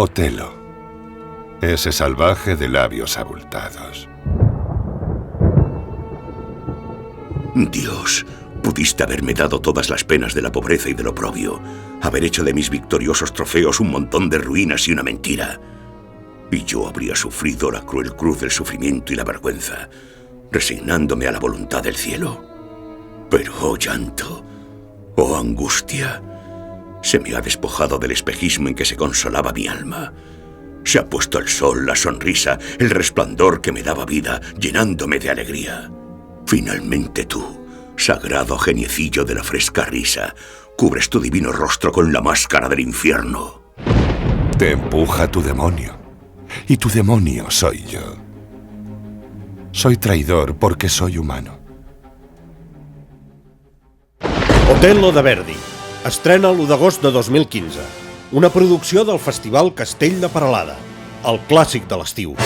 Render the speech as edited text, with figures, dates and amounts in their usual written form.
Otelo. Ese salvaje de labios abultados. Dios, pudiste haberme dado todas las penas de la pobreza y del oprobio, haber hecho de mis victoriosos trofeos un montón de ruinas y una mentira. Y yo habría sufrido la cruel cruz del sufrimiento y la vergüenza, resignándome a la voluntad del cielo. Pero, oh llanto, oh angustia, se me ha despojado del espejismo en que se consolaba mi alma. Se ha puesto el sol, la sonrisa, el resplandor que me daba vida, llenándome de alegría. Finalmente tú, sagrado geniecillo de la fresca risa, cubres tu divino rostro con la máscara del infierno. Te empuja tu demonio. Y tu demonio soy yo. Soy traidor porque soy humano. Otello de Verdi. Estrena l'1 d'agost de 2015. Una producció del Festival Castell de Peralada, el clàssic de l'estiu.